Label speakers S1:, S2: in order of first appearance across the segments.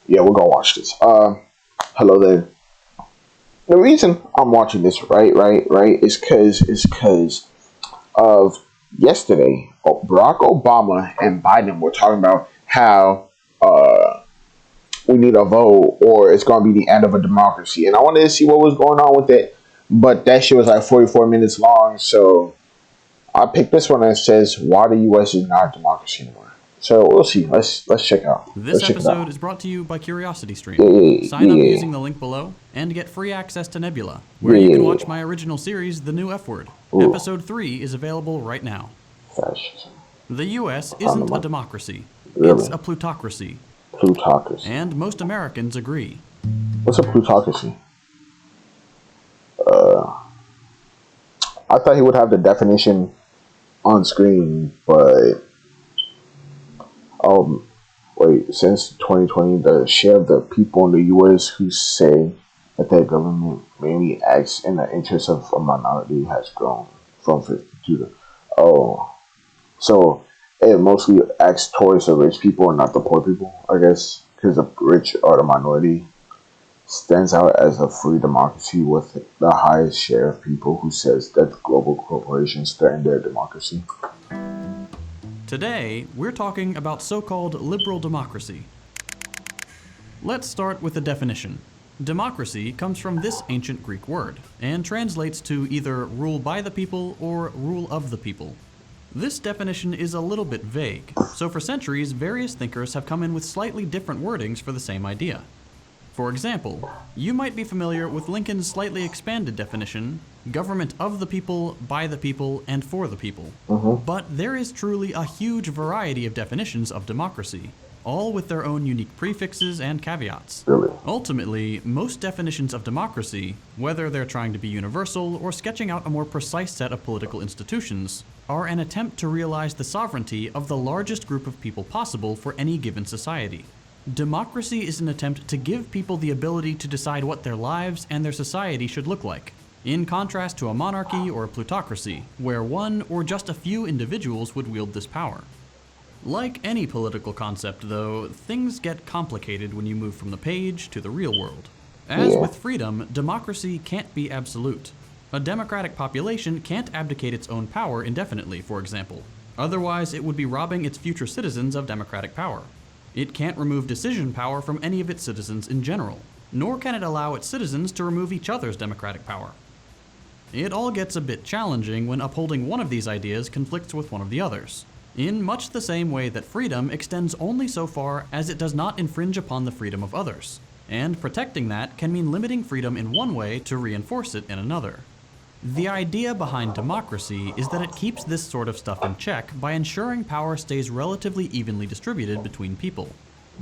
S1: Yeah, we're gonna watch this. Hello there. The reason I'm watching this, right, is because of yesterday. Barack Obama and Biden were talking about how we need a vote or it's gonna be the end of a democracy, and I wanted to see what was going on with it, but that shit was like 44 minutes long, so I picked this one that says why the U.S. is not a democracy anymore. So we'll see. Let's check out.
S2: This
S1: check
S2: episode is brought to you by CuriosityStream.
S1: Yeah,
S2: Sign up
S1: yeah.
S2: using the link below and get free access to Nebula, where you can watch my original series, The New F Word.
S1: Ooh.
S2: Episode 3 is available right now.
S1: Fascism.
S2: The U.S. isn't a democracy.
S1: Really?
S2: It's a plutocracy.
S1: Plutocracy.
S2: And most Americans agree.
S1: What's a plutocracy? I thought he would have the definition on screen, but wait. Since 2020, the share of the people in the U.S. who say that their government mainly acts in the interest of a minority has grown from 52 to so it mostly acts towards the rich people and not the poor people, I guess, because the rich or the minority stands out as a free democracy with the highest share of people who says that global corporations threaten their democracy.
S2: Today, we're talking about so-called liberal democracy. Let's start with the definition. Democracy comes from this ancient Greek word, and translates to either rule by the people or rule of the people. This definition is a little bit vague, so for centuries, various thinkers have come in with slightly different wordings for the same idea. For example, you might be familiar with Lincoln's slightly expanded definition, government of the people, by the people, and for the people. But there is truly a huge variety of definitions of democracy, all with their own unique prefixes and caveats.
S1: Really?
S2: Ultimately, most definitions of democracy, whether they're trying to be universal or sketching out a more precise set of political institutions, are an attempt to realize the sovereignty of the largest group of people possible for any given society. Democracy is an attempt to give people the ability to decide what their lives and their society should look like, in contrast to a monarchy or a plutocracy, where one or just a few individuals would wield this power. Like any political concept, though, things get complicated when you move from the page to the real world. As with freedom, democracy can't be absolute. A democratic population can't abdicate its own power indefinitely, for example. Otherwise, it would be robbing its future citizens of democratic power. It can't remove decision power from any of its citizens in general, nor can it allow its citizens to remove each other's democratic power. It all gets a bit challenging when upholding one of these ideas conflicts with one of the others, in much the same way that freedom extends only so far as it does not infringe upon the freedom of others, and protecting that can mean limiting freedom in one way to reinforce it in another. The idea behind democracy is that it keeps this sort of stuff in check by ensuring power stays relatively evenly distributed between people.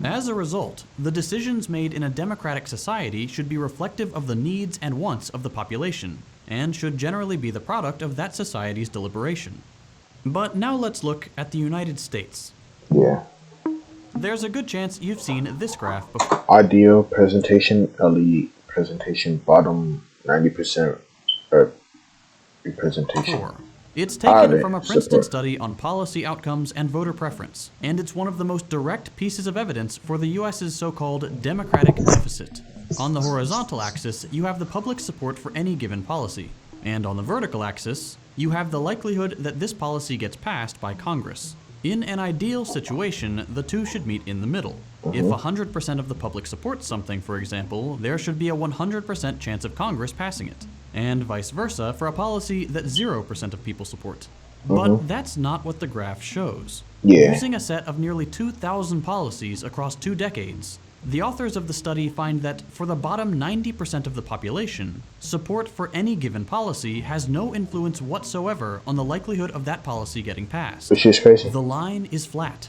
S2: As a result, the decisions made in a democratic society should be reflective of the needs and wants of the population, and should generally be the product of that society's deliberation. But now let's look at the United States.
S1: Yeah.
S2: There's a good chance you've seen this graph before.
S1: Ideal presentation, elite presentation, bottom 90% representation.
S2: It's taken from a Princeton study on policy outcomes and voter preference, and it's one of the most direct pieces of evidence for the US's so-called democratic deficit. On the horizontal axis, you have the public support for any given policy, and on the vertical axis, you have the likelihood that this policy gets passed by Congress. In an ideal situation, the two should meet in the middle. If 100% of the public supports something, for example, there should be a 100% chance of Congress passing it, and vice versa for a policy that 0% of people support. But that's not what the graph shows. Using a set of nearly 2,000 policies across 2 decades, the authors of the study find that for the bottom 90% of the population, support for any given policy has no influence whatsoever on the likelihood of that policy getting passed.
S1: Which is crazy.
S2: The line is flat.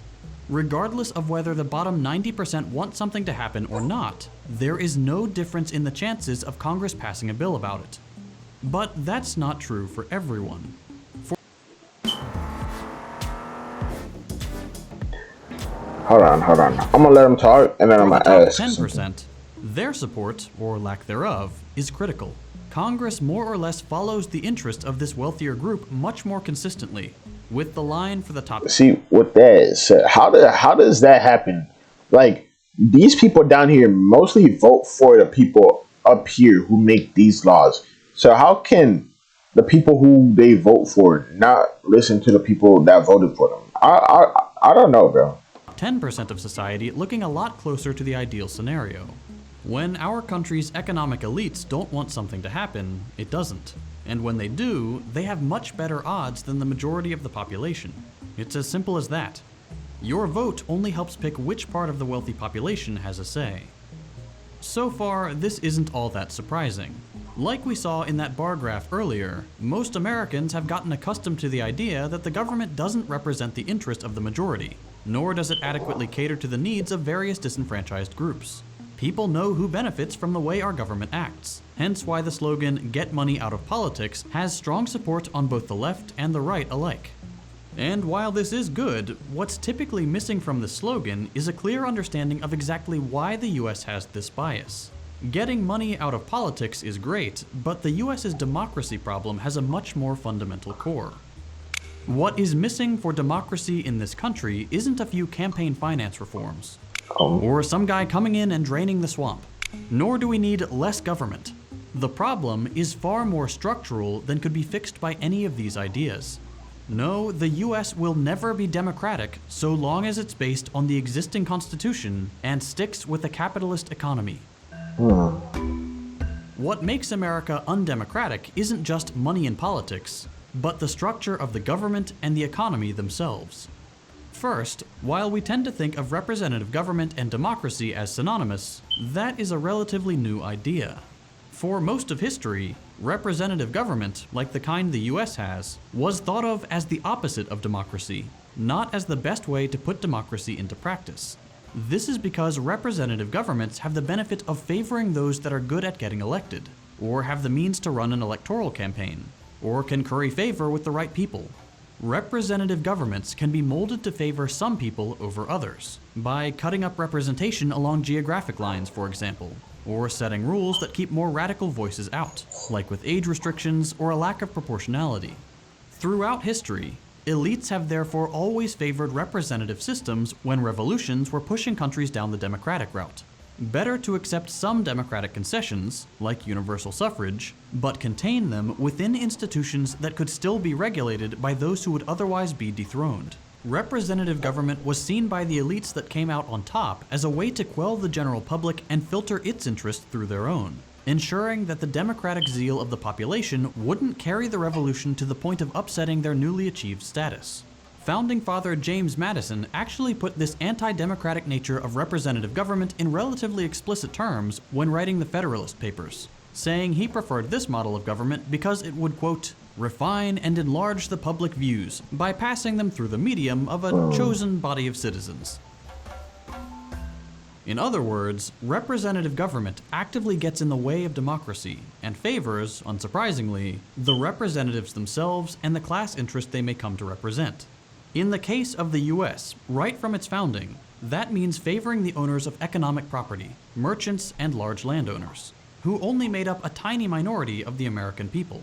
S2: Regardless of whether the bottom 90% want something to happen or not, there is no difference in the chances of Congress passing a bill about it. But that's not true for everyone.
S1: Hold on. I'm gonna let him talk, and then I'm gonna ask.
S2: 10%, their support, or lack thereof, is critical. Congress more or less follows the interest of this wealthier group much more consistently, with the line for the top.
S1: See, with that said, how does that happen? Like, these people down here mostly vote for the people up here who make these laws. So how can the people who they vote for not listen to the people that voted for them? I don't know, bro.
S2: 10% of society looking a lot closer to the ideal scenario. When our country's economic elites don't want something to happen, it doesn't. And when they do, they have much better odds than the majority of the population. It's as simple as that. Your vote only helps pick which part of the wealthy population has a say. So far, this isn't all that surprising. Like we saw in that bar graph earlier, most Americans have gotten accustomed to the idea that the government doesn't represent the interest of the majority, nor does it adequately cater to the needs of various disenfranchised groups. People know who benefits from the way our government acts, hence why the slogan, "Get money out of politics," has strong support on both the left and the right alike. And while this is good, what's typically missing from the slogan is a clear understanding of exactly why the US has this bias. Getting money out of politics is great, but the US's democracy problem has a much more fundamental core. What is missing for democracy in this country isn't a few campaign finance reforms, or some guy coming in and draining the swamp. Nor do we need less government. The problem is far more structural than could be fixed by any of these ideas. No, the US will never be democratic so long as it's based on the existing constitution and sticks with a capitalist economy. What makes America undemocratic isn't just money in politics, but the structure of the government and the economy themselves. First, while we tend to think of representative government and democracy as synonymous, that is a relatively new idea. For most of history, representative government, like the kind the US has, was thought of as the opposite of democracy, not as the best way to put democracy into practice. This is because representative governments have the benefit of favoring those that are good at getting elected, or have the means to run an electoral campaign, or can curry favor with the right people. Representative governments can be molded to favor some people over others, by cutting up representation along geographic lines, for example, or setting rules that keep more radical voices out, like with age restrictions or a lack of proportionality. Throughout history, elites have therefore always favored representative systems when revolutions were pushing countries down the democratic route. Better to accept some democratic concessions, like universal suffrage, but contain them within institutions that could still be regulated by those who would otherwise be dethroned. Representative government was seen by the elites that came out on top as a way to quell the general public and filter its interests through their own, ensuring that the democratic zeal of the population wouldn't carry the revolution to the point of upsetting their newly achieved status. Founding Father James Madison actually put this anti-democratic nature of representative government in relatively explicit terms when writing the Federalist Papers, saying he preferred this model of government because it would, quote, refine and enlarge the public views by passing them through the medium of a chosen body of citizens. In other words, representative government actively gets in the way of democracy and favors, unsurprisingly, the representatives themselves and the class interest they may come to represent. In the case of the US, right from its founding, that means favoring the owners of economic property, merchants and large landowners, who only made up a tiny minority of the American people.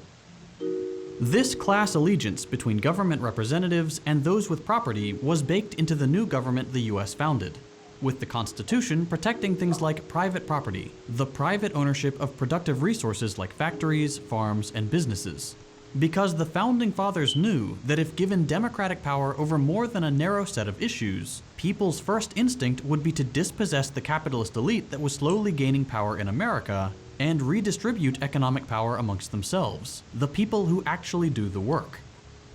S2: This class allegiance between government representatives and those with property was baked into the new government the US founded, with the Constitution protecting things like private property, the private ownership of productive resources like factories, farms, and businesses. Because the Founding Fathers knew that if given democratic power over more than a narrow set of issues, people's first instinct would be to dispossess the capitalist elite that was slowly gaining power in America and redistribute economic power amongst themselves, the people who actually do the work.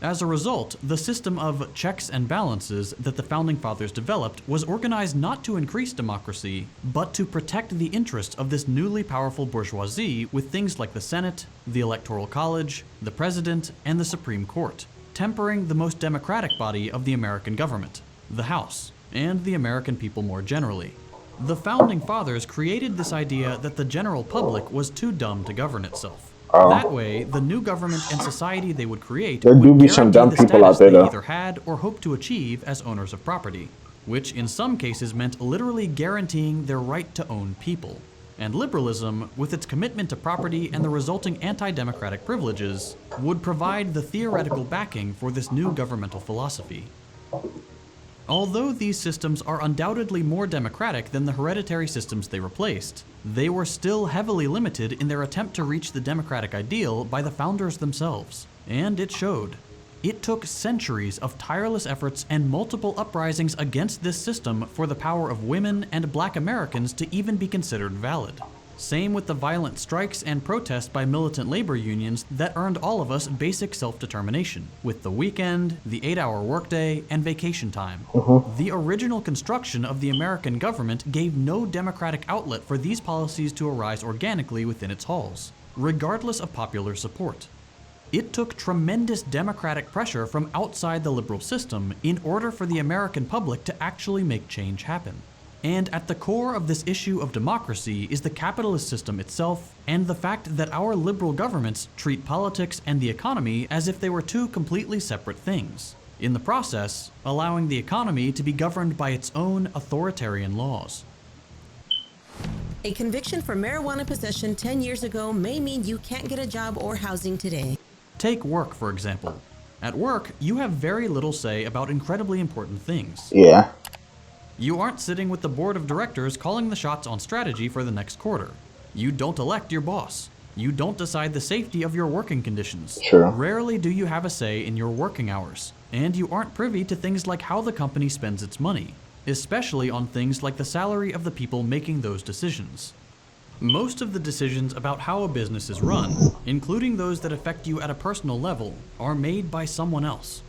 S2: As a result, the system of checks and balances that the Founding Fathers developed was organized not to increase democracy, but to protect the interests of this newly powerful bourgeoisie with things like the Senate, the Electoral College, the President, and the Supreme Court, tempering the most democratic body of the American government, the House, and the American people more generally. The Founding Fathers created this idea that the general public was too dumb to govern itself. That way, the new government and society they would create
S1: There do
S2: would
S1: be some
S2: guarantee
S1: dumb
S2: the
S1: people out
S2: status
S1: there,
S2: they
S1: though.
S2: either had or hoped to achieve as owners of property, which in some cases meant literally guaranteeing their right to own people. And liberalism, with its commitment to property and the resulting anti-democratic privileges, would provide the theoretical backing for this new governmental philosophy. Although these systems are undoubtedly more democratic than the hereditary systems they replaced, they were still heavily limited in their attempt to reach the democratic ideal by the founders themselves. And it showed. It took centuries of tireless efforts and multiple uprisings against this system for the power of women and Black Americans to even be considered valid. Same with the violent strikes and protests by militant labor unions that earned all of us basic self-determination, with the weekend, the 8-hour workday, and vacation time. The original construction of the American government gave no democratic outlet for these policies to arise organically within its halls, regardless of popular support. It took tremendous democratic pressure from outside the liberal system in order for the American public to actually make change happen. And at the core of this issue of democracy is the capitalist system itself, and the fact that our liberal governments treat politics and the economy as if they were two completely separate things, in the process, allowing the economy to be governed by its own authoritarian laws.
S3: A conviction for marijuana possession 10 years ago may mean you can't get a job or housing today.
S2: Take work, for example. At work, you have very little say about incredibly important things.
S1: Yeah.
S2: You aren't sitting with the board of directors calling the shots on strategy for the next quarter. You don't elect your boss. You don't decide the safety of your working conditions.
S1: Sure.
S2: Rarely do you have a say in your working hours. And you aren't privy to things like how the company spends its money, especially on things like the salary of the people making those decisions. Most of the decisions about how a business is run, including those that affect you at a personal level, are made by someone else.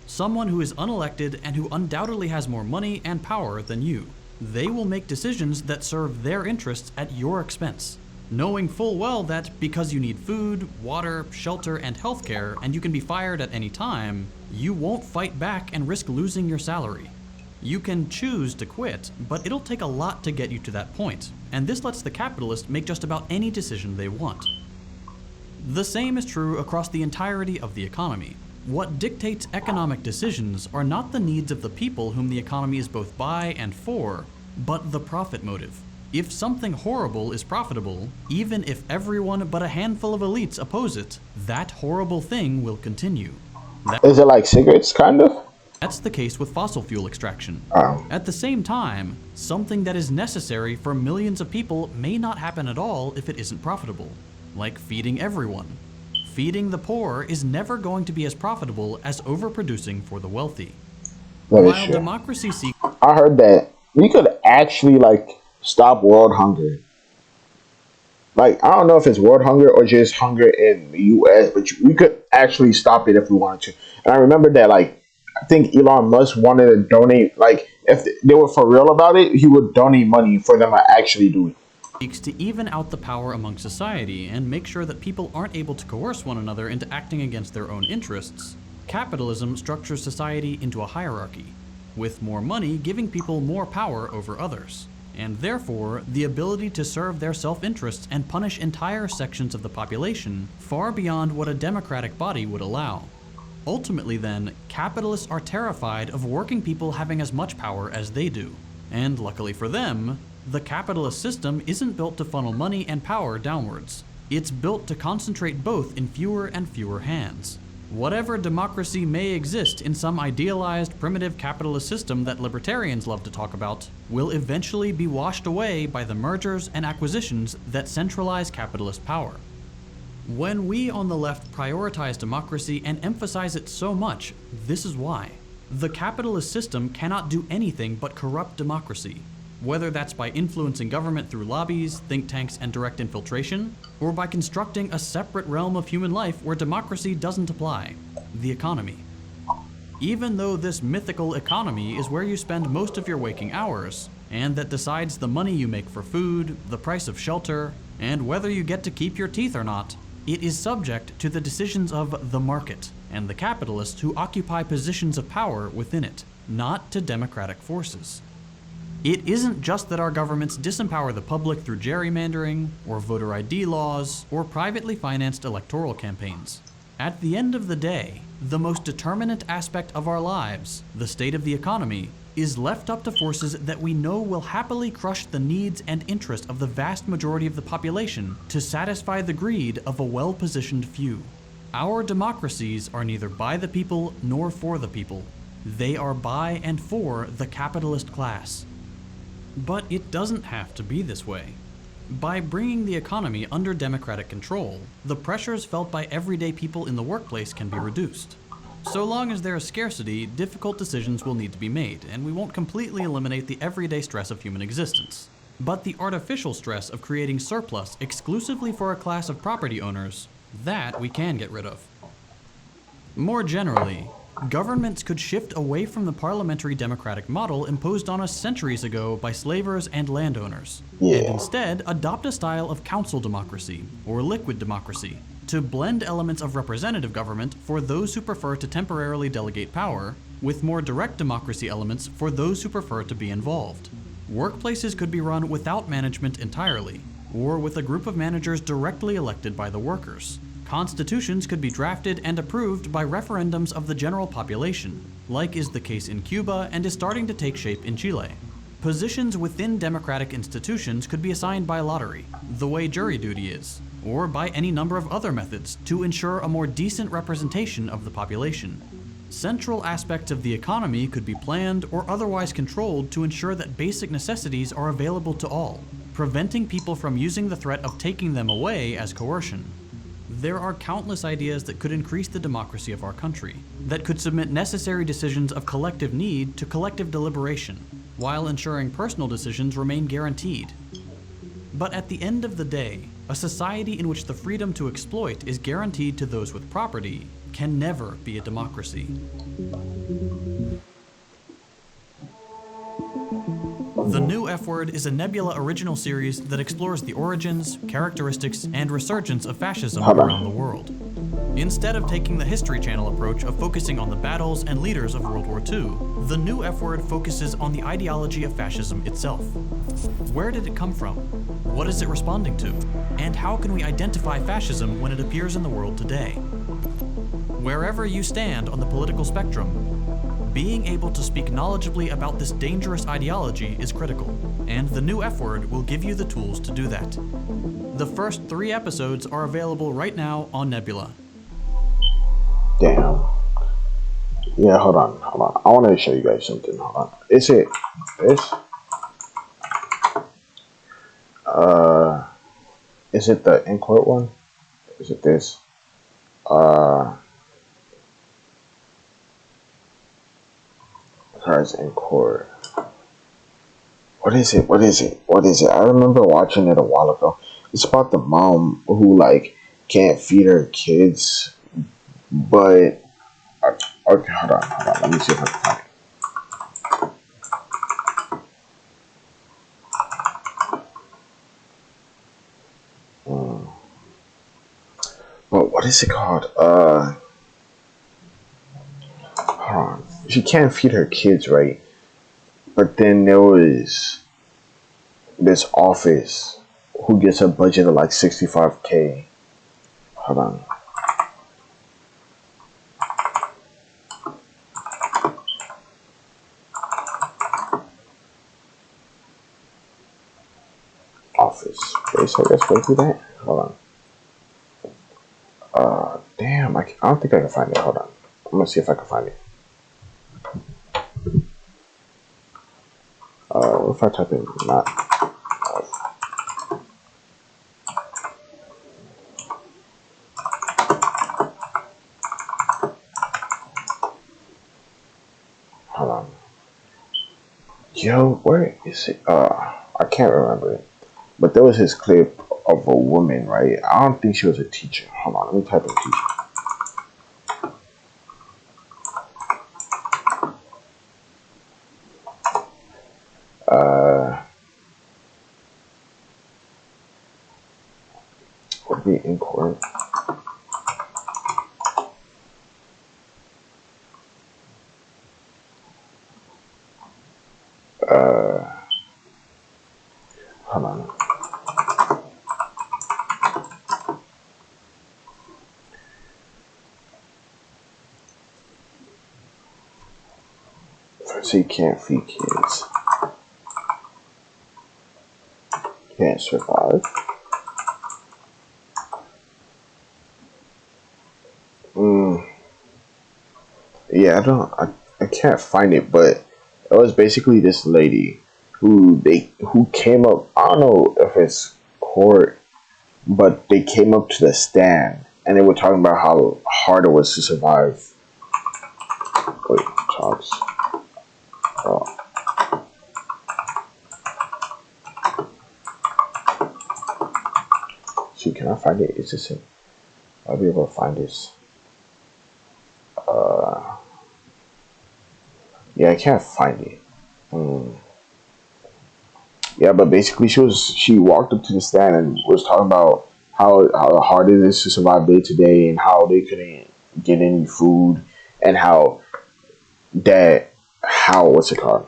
S2: Someone who is unelected and who undoubtedly has more money and power than you. They will make decisions that serve their interests at your expense, knowing full well that because you need food, water, shelter, and healthcare, and you can be fired at any time, you won't fight back and risk losing your salary. You can choose to quit, but it'll take a lot to get you to that point, and this lets the capitalist make just about any decision they want. The same is true across the entirety of the economy. What dictates economic decisions are not the needs of the people whom the economy is both by and for, but the profit motive. If something horrible is profitable, even if everyone but a handful of elites oppose it, that horrible thing will continue.
S1: Is it like cigarettes, kind of?
S2: That's the case with fossil fuel extraction.
S1: Oh.
S2: At the same time, something that is necessary for millions of people may not happen at all if it isn't profitable, like feeding everyone. Feeding the poor is never going to be as profitable as overproducing for the wealthy. While democracy seeks...
S1: I heard that we could actually, stop world hunger. I don't know if it's world hunger or just hunger in the U.S., but we could actually stop it if we wanted to. And I remember that, I think Elon Musk wanted to donate, if they were for real about it, he would donate money for them to actually do it.
S2: Seeks to even out the power among society and make sure that people aren't able to coerce one another into acting against their own interests. Capitalism structures society into a hierarchy, with more money giving people more power over others, and therefore the ability to serve their self-interests and punish entire sections of the population far beyond what a democratic body would allow. Ultimately then, capitalists are terrified of working people having as much power as they do. And luckily for them, the capitalist system isn't built to funnel money and power downwards. It's built to concentrate both in fewer and fewer hands. Whatever democracy may exist in some idealized primitive capitalist system that libertarians love to talk about will eventually be washed away by the mergers and acquisitions that centralize capitalist power. When we on the left prioritize democracy and emphasize it so much, this is why. The capitalist system cannot do anything but corrupt democracy, whether that's by influencing government through lobbies, think tanks, and direct infiltration, or by constructing a separate realm of human life where democracy doesn't apply, the economy. Even though this mythical economy is where you spend most of your waking hours, and that decides the money you make for food, the price of shelter, and whether you get to keep your teeth or not, it is subject to the decisions of the market and the capitalists who occupy positions of power within it, not to democratic forces. It isn't just that our governments disempower the public through gerrymandering, or voter ID laws, or privately financed electoral campaigns. At the end of the day, the most determinant aspect of our lives, the state of the economy, is left up to forces that we know will happily crush the needs and interests of the vast majority of the population to satisfy the greed of a well-positioned few. Our democracies are neither by the people nor for the people. They are by and for the capitalist class. But it doesn't have to be this way. By bringing the economy under democratic control, the pressures felt by everyday people in the workplace can be reduced. So long as there is scarcity, difficult decisions will need to be made, and we won't completely eliminate the everyday stress of human existence. But the artificial stress of creating surplus exclusively for a class of property owners, that we can get rid of. More generally, governments could shift away from the parliamentary democratic model imposed on us centuries ago by slavers and landowners, and instead adopt a style of council democracy, or liquid democracy, to blend elements of representative government for those who prefer to temporarily delegate power, with more direct democracy elements for those who prefer to be involved. Workplaces could be run without management entirely, or with a group of managers directly elected by the workers. Constitutions could be drafted and approved by referendums of the general population, like is the case in Cuba and is starting to take shape in Chile. Positions within democratic institutions could be assigned by lottery, the way jury duty is, or by any number of other methods to ensure a more decent representation of the population. Central aspects of the economy could be planned or otherwise controlled to ensure that basic necessities are available to all, preventing people from using the threat of taking them away as coercion. There are countless ideas that could increase the democracy of our country, that could submit necessary decisions of collective need to collective deliberation, while ensuring personal decisions remain guaranteed. But at the end of the day, a society in which the freedom to exploit is guaranteed to those with property can never be a democracy. The New F Word is a Nebula original series that explores the origins, characteristics, and resurgence of fascism around the world. Instead of taking the History Channel approach of focusing on the battles and leaders of World War II, the New F Word focuses on the ideology of fascism itself. Where did it come from? What is it responding to? And how can we identify fascism when it appears in the world today? Wherever you stand on the political spectrum, being able to speak knowledgeably about this dangerous ideology is critical, and the New F Word will give you the tools to do that. The first 3 episodes are available right now on Nebula.
S1: Damn. Yeah, hold on. I want to show you guys something. Hold on. Is it this? Is it the in-court one? Is it this? Cards in court. What is it? I remember watching it a while ago. It's about the mom who like can't feed her kids, but okay, hold on. Let me see if I can find it. But what is it called? Hold on. She can't feed her kids, right? But then there was this office who gets a budget of like $65K. Hold on. Office space, I guess. Wait, do that. Hold on. Damn, I don't think I can find it. Hold on. I'm gonna see if I can find it. What if I type in not? Hold on. Yo, where is it? I can't remember it. But there was this clip of a woman, right? I don't think she was a teacher. Hold on, let me type in teacher. Would be in court. Hold on. So you can't feed kids. Can't survive. Yeah, I can't find it, but it was basically this lady who came up. I don't know if it's court, but they came up to the stand and they were talking about how hard it was to survive. Wait, talks. Oh. See, can I find it? Is this it? I'll be able to find this. Yeah, I can't find it. Yeah, but basically she walked up to the stand and was talking about how hard it is to survive day to day and how they couldn't get any food and how what's it called?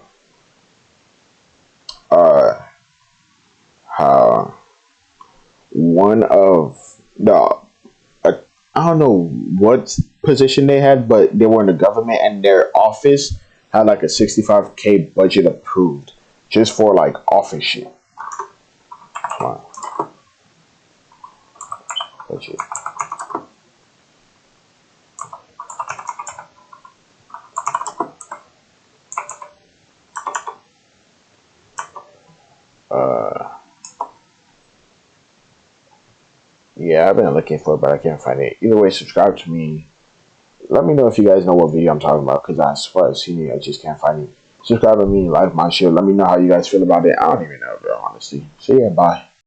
S1: How one of the I don't know what position they had, but they were in the government and their office had like a 65K budget approved just for like office shit. Come on. Budget. Yeah, I've been looking for it, but I can't find it. Either way, subscribe to me. Let me know if you guys know what video I'm talking about, because I swear I've seen it, I just can't find it. Subscribe to me, like my shit. Let me know how you guys feel about it. I don't even know, bro, honestly. So yeah, bye.